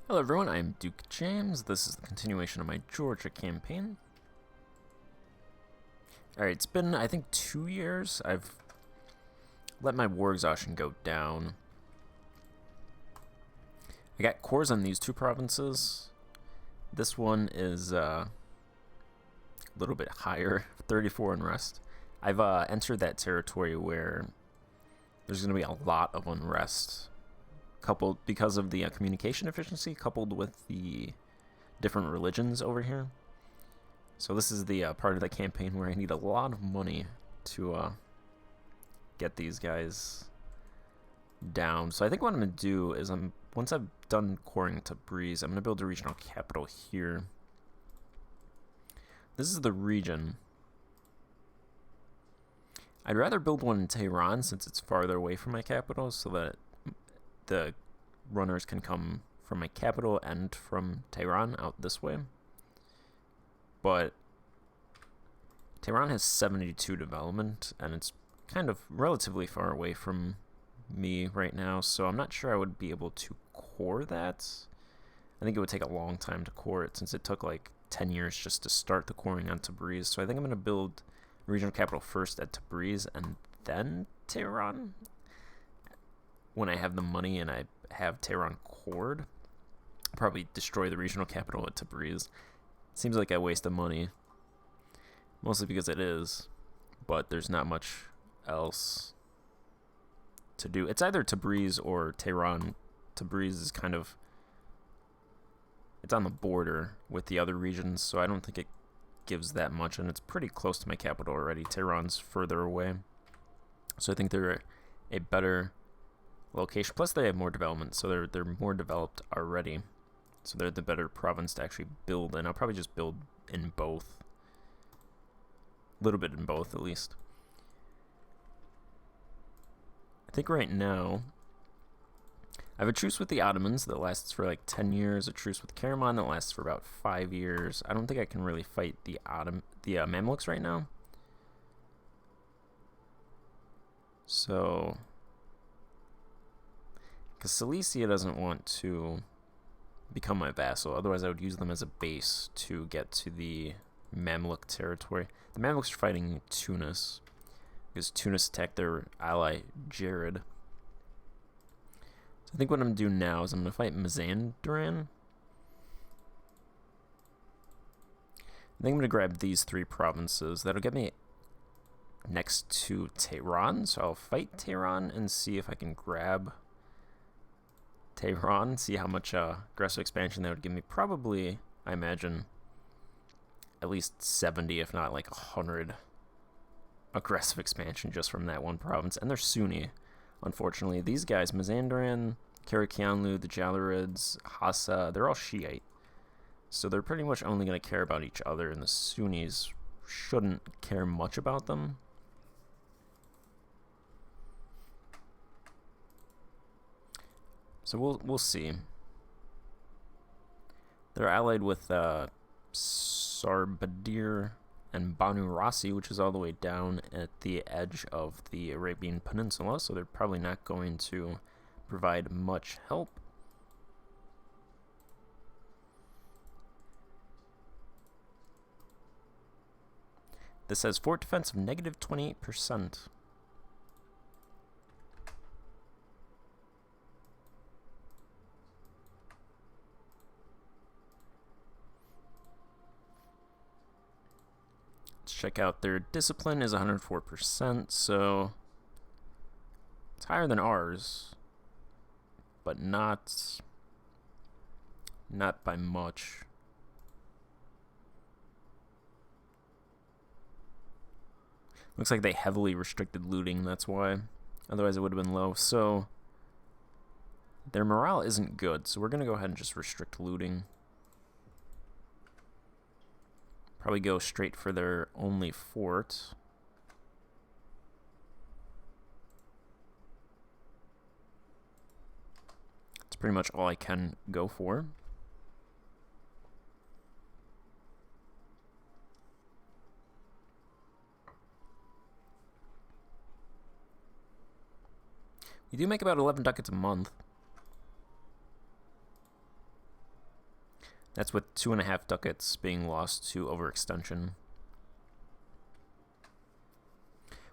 Hello everyone, I'm Duke James. This is the continuation of my Georgia campaign. Alright, it's been, I think, 2 years. I've let my war exhaustion go down. I got cores on these two provinces. This one is a little bit higher, 34 unrest. I've entered that territory where there's going to be a lot of unrest, coupled because of the communication efficiency, coupled with the different religions over here. So this is the part of the campaign where I need a lot of money to get these guys down. So I think what I'm going to do is once I've done coring Tabriz, I'm going to build a regional capital here. This is the region. I'd rather build one in Tehran since it's farther away from my capital, so that the runners can come from my capital and from Tehran out this way. But Tehran has 72 development, and it's kind of relatively far away from me right now, so I'm not sure I would be able to core that. I think it would take a long time to core it, since it took like 10 years just to start the coring on Tabriz. So I think I'm going to build regional capital first at Tabriz and then Tehran. When I have the money and I have Tehran cored, I'll probably destroy the regional capital at Tabriz. Seems like a waste of money, mostly because it is, but there's not much else to do. It's either Tabriz or Tehran. Tabriz is kind of, it's on the border with the other regions, so I don't think it gives that much, and it's pretty close to my capital already. Tehran's further away, so I think they're a better location. Plus they have more development, so they're more developed already, so they're the better province to actually build in. I'll probably just build in both, a little bit in both at least. I think right now I have a truce with the Ottomans that lasts for like 10 years, a truce with Karaman that lasts for about 5 years. I don't think I can really fight the Mamluks right now, so because Cilicia doesn't want to become my vassal, otherwise I would use them as a base to get to the Mamluk territory. The Mamluks are fighting Tunis, because Tunis attacked their ally Jared. So I think what I'm going to do now is I'm going to fight Mazandaran. I think I'm going to grab these 3 provinces. That'll get me next to Tehran, so I'll fight Tehran and see if I can grab Tehran, see how much aggressive expansion that would give me. Probably, I imagine, at least 70, if not like 100 aggressive expansion just from that one province. And they're Sunni, unfortunately. These guys, Mazandaran, Karakianlu, the Jalarids, Hassa, they're all Shiite. So they're pretty much only going to care about each other, and the Sunnis shouldn't care much about them. So we'll see. They're allied with Sarbadir and Banu Rasi, which is all the way down at the edge of the Arabian Peninsula, so they're probably not going to provide much help. This says fort defense of negative 28%. Check out their discipline is 104%, so it's higher than ours, but not by much. Looks like they heavily restricted looting, that's why. Otherwise it would have been low. So their morale isn't good, so we're going to go ahead and just restrict looting. Probably go straight for their only fort. It's pretty much all I can go for. We do make about 11 ducats a month. That's with 2.5 ducats being lost to overextension.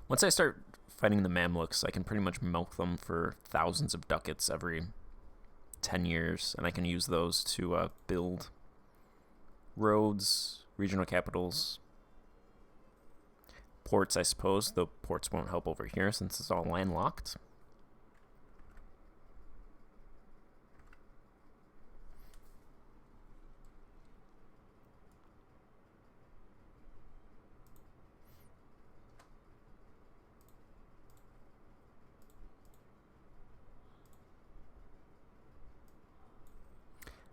Once I start fighting the Mamluks, I can pretty much milk them for thousands of ducats every 10 years, and I can use those to build roads, regional capitals, ports, I suppose, though ports won't help over here since it's all landlocked.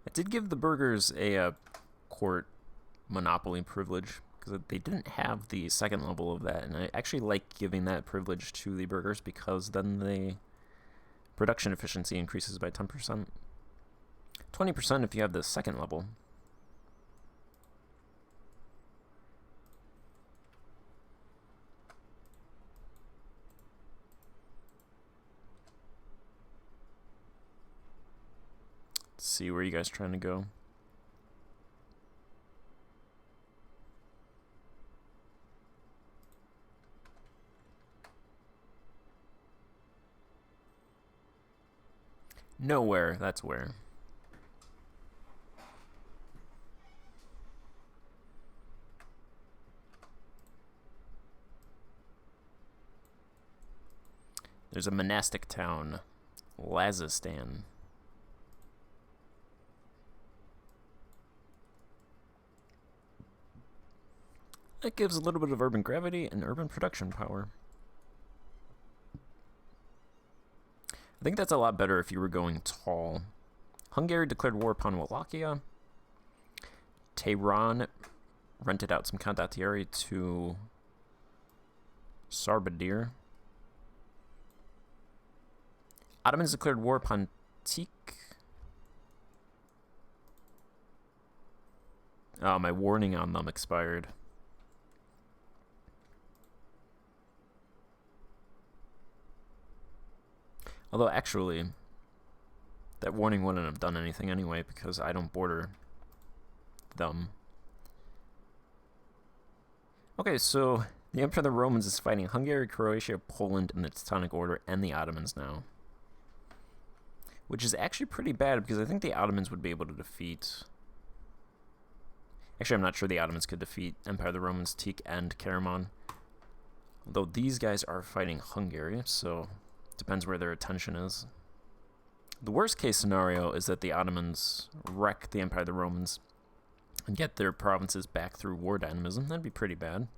I did give the burghers a court monopoly privilege because they didn't have the second level of that, and I actually like giving that privilege to the burghers because then the production efficiency increases by 10%. 20% if you have the second level. Let's see, where are you guys trying to go? Nowhere, that's where. There's a monastic town, Lazistan. That gives a little bit of urban gravity and urban production power. I think that's a lot better if you were going tall. Hungary declared war upon Wallachia. Tehran rented out some condottieri to Sarbadir. Ottomans declared war upon Teak. Oh, my warning on them expired. Although, actually, that warning wouldn't have done anything anyway because I don't border them. Okay, so the Emperor of the Romans is fighting Hungary, Croatia, Poland in the Teutonic Order, and the Ottomans now. Which is actually pretty bad because I think the Ottomans would be able to defeat... Actually, I'm not sure the Ottomans could defeat Empire of the Romans, Teak, and Karaman. Although these guys are fighting Hungary, so... Depends where their attention is. The worst case scenario is that the Ottomans wreck the Empire of the Romans and get their provinces back through war dynamism. That'd be pretty bad.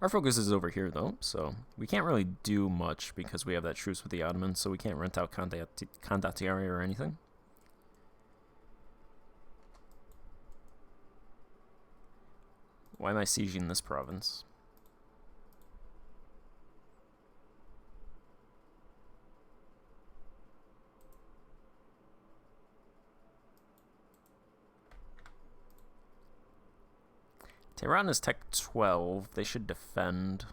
Our focus is over here, though, so we can't really do much because we have that truce with the Ottomans, so we can't rent out condottieri or anything. Why am I sieging this province? Tehran is Tech 12. They should defend.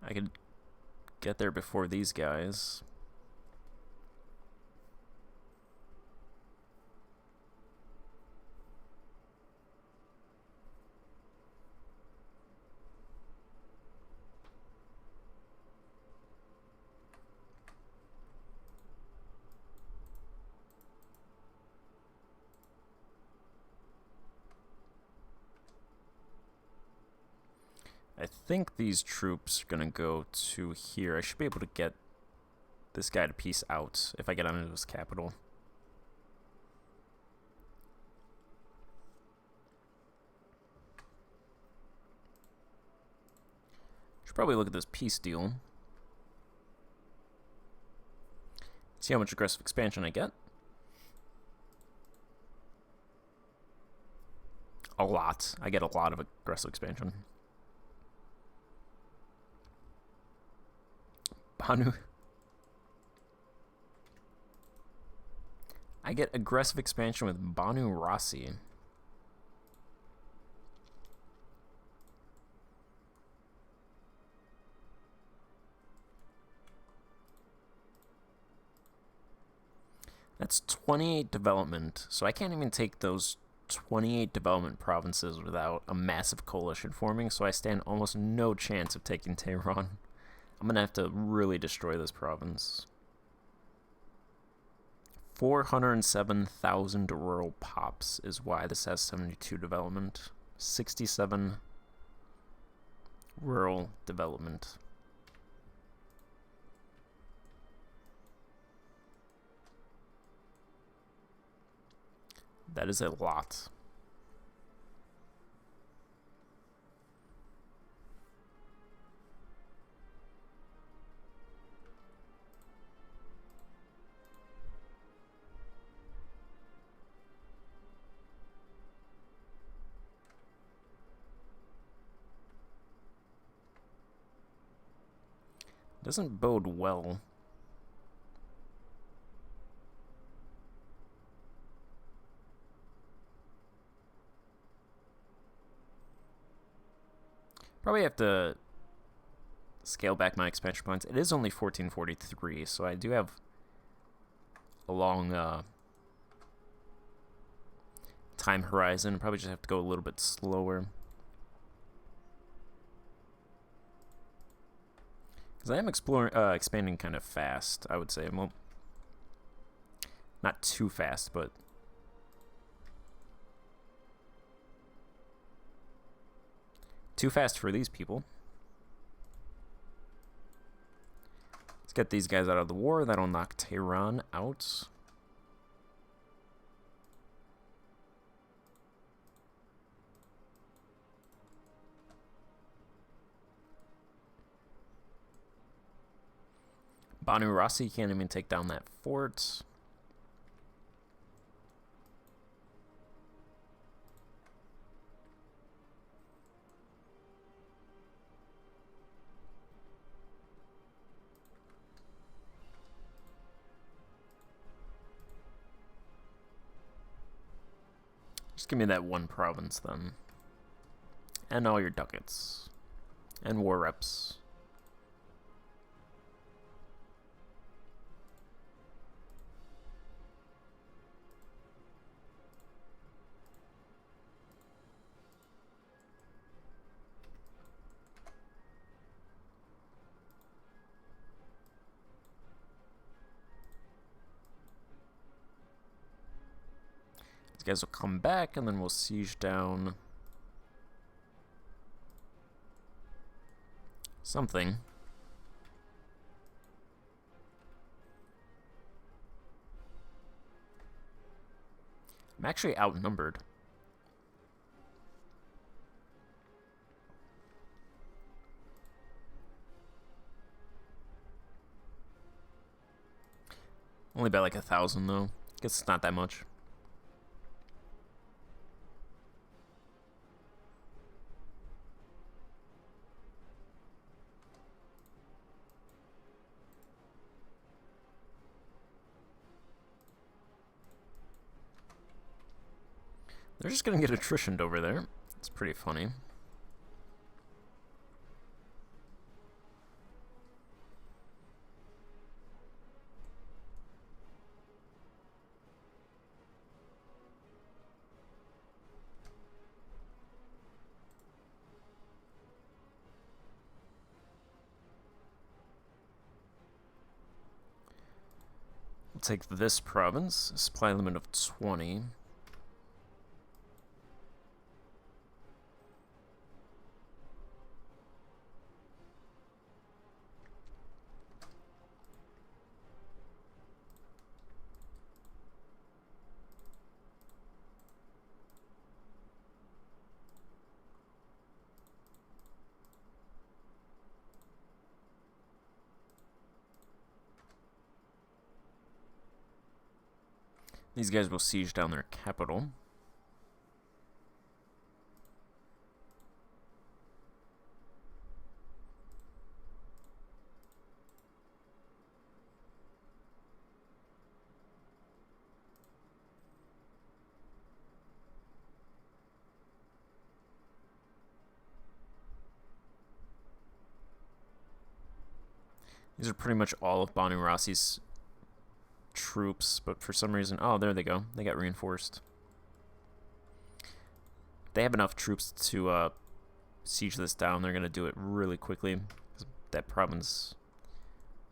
I could get there before these guys. I think these troops are going to go to here. I should be able to get this guy to peace out if I get onto his capital. Should probably look at this peace deal. See how much aggressive expansion I get. A lot. I get a lot of aggressive expansion. Banu. I get aggressive expansion with Banu Rasi. That's 28 development, so I can't even take those 28 development provinces without a massive coalition forming, so I stand almost no chance of taking Tehran. I'm gonna have to really destroy this province. 407,000 rural pops is why this has 72 development. 67 rural development. That is a lot. Doesn't bode well. Probably have to scale back my expansion points. It is only 1443, so I do have a long time horizon. Probably just have to go a little bit slower. Because I am expanding kind of fast, I would say. Well, not too fast, but too fast for these people. Let's get these guys out of the war. That'll knock Tehran out. Banu Rasi can't even take down that fort. Just give me that one province then. And all your ducats. And war reps. These guys will come back, and then we'll siege down something. I'm actually outnumbered. Only by like 1,000 though. Guess it's not that much. They're just gonna get attritioned over there. It's pretty funny. We'll take this province, supply limit of 20. These guys will siege down their capital. These are pretty much all of Banu Rasi's troops, but for some reason... Oh, there they go. They got reinforced. They have enough troops to siege this down. They're going to do it really quickly. That province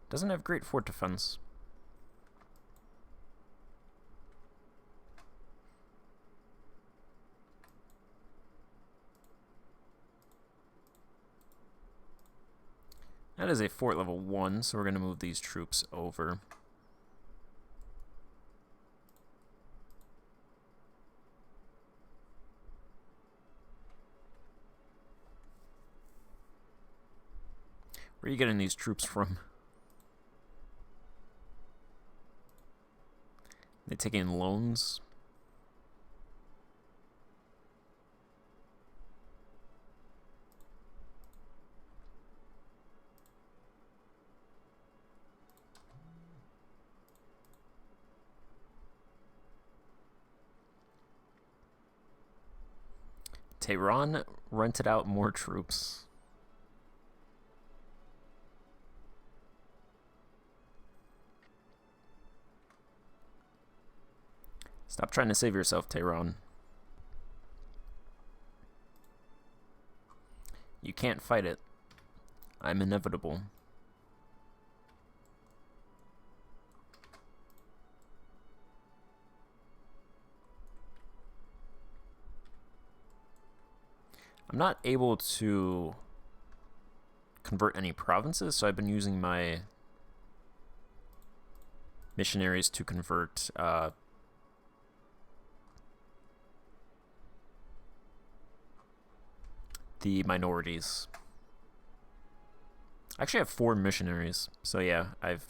doesn't have great fort defense. That is a fort level 1, so we're going to move these troops over. Where are you getting these troops from? They taking loans? Tehran rented out more troops. Stop trying to save yourself, Tehran. You can't fight it. I'm inevitable. I'm not able to convert any provinces, so I've been using my missionaries to convert the minorities. I actually have 4 missionaries, so yeah, I've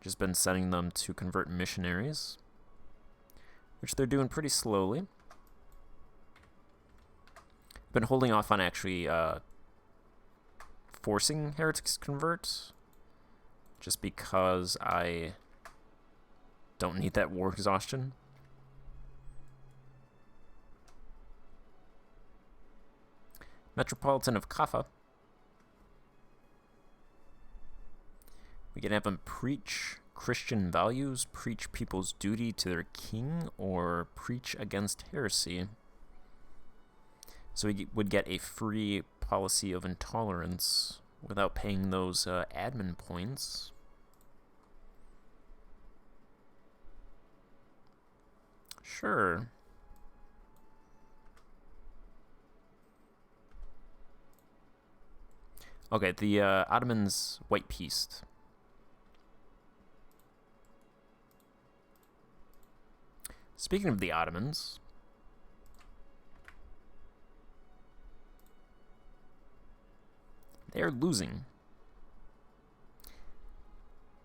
just been sending them to convert missionaries, which they're doing pretty slowly. Been holding off on actually forcing heretics to convert, just because I don't need that war exhaustion. Metropolitan of Kaffa. We can have them preach Christian values, preach people's duty to their king, or preach against heresy. So we would get a free policy of intolerance without paying those admin points. Sure. Okay, the Ottomans white peaced. Speaking of the Ottomans, they are losing.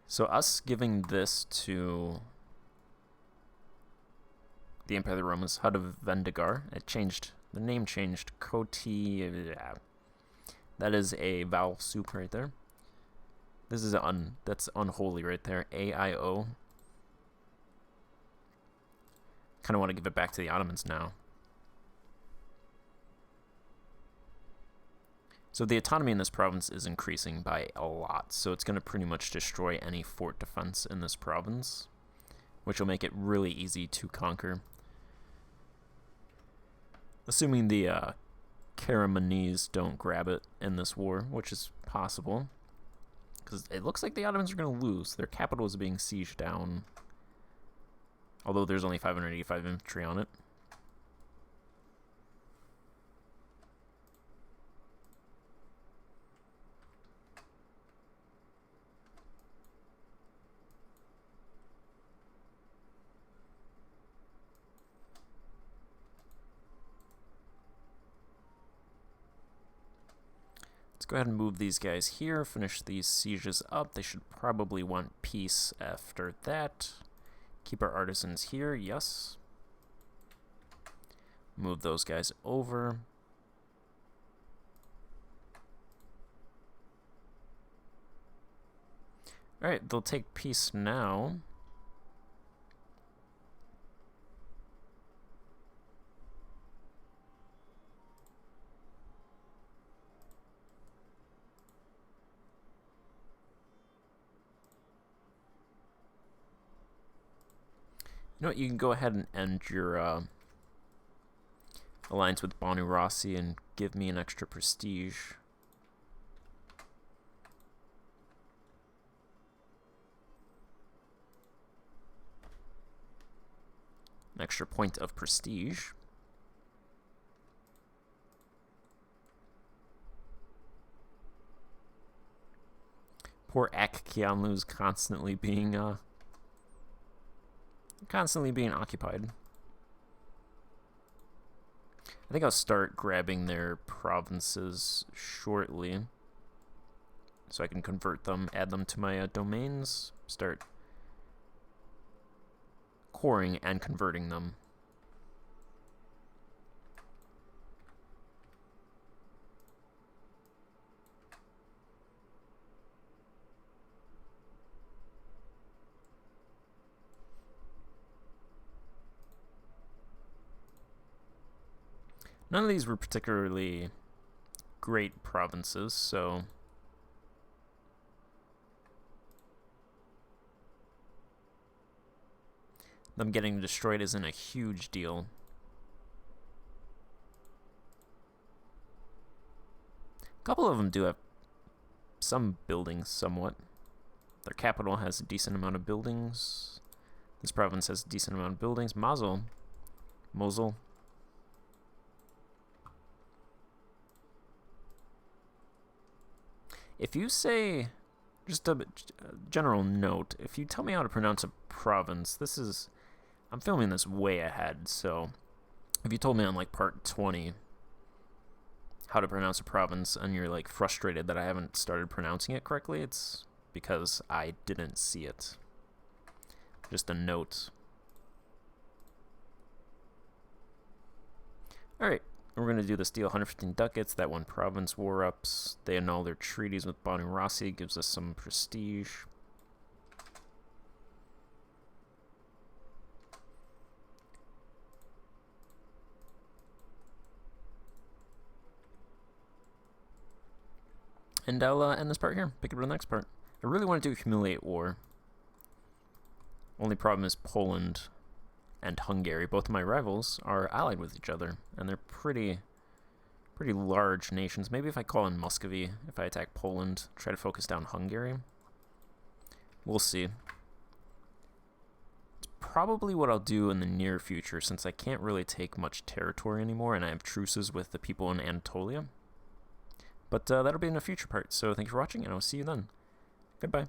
So us giving this to the Empire of the Romans, Hud of Vendigar, it changed, the name changed, Koti, that is a vowel soup right there. This is that's unholy right there, AIO. Kind of want to give it back to the Ottomans now. So the autonomy in this province is increasing by a lot, so it's going to pretty much destroy any fort defense in this province, which will make it really easy to conquer. Assuming the Karamanese don't grab it in this war, which is possible, because it looks like the Ottomans are going to lose. Their capital is being sieged down, although there's only 585 infantry on it. Let's go ahead and move these guys here, finish these sieges up. They should probably want peace after that. Keep our artisans here, yes. Move those guys over. Alright, they'll take peace now. You know what, you can go ahead and end your alliance with Banu Rossi and give me an extra prestige. An extra point of prestige. Poor Ak Kianlu's constantly being occupied. I think I'll start grabbing their provinces shortly, so I can convert them, add them to my domains, start coring and converting them. None of these were particularly great provinces, so them getting destroyed isn't a huge deal. A couple of them do have some buildings, somewhat. Their capital has a decent amount of buildings. This province has a decent amount of buildings. Mosul. If you say, just a general note, if you tell me how to pronounce a province, I'm filming this way ahead, so if you told me on like part 20 how to pronounce a province and you're like frustrated that I haven't started pronouncing it correctly, it's because I didn't see it. Just a note. Alright. We're going to do this deal, 115 ducats, that one province war ups. They annul their treaties with Banu Rossi, gives us some prestige. And I'll end this part here, pick up the next part. I really want to do a humiliate war. Only problem is Poland and Hungary, both of my rivals, are allied with each other, and they're pretty large nations. Maybe if I call in Muscovy, if I attack Poland, try to focus down Hungary. We'll see. It's probably what I'll do in the near future, since I can't really take much territory anymore, and I have truces with the people in Anatolia. But that'll be in a future part, so thank you for watching, and I'll see you then. Goodbye.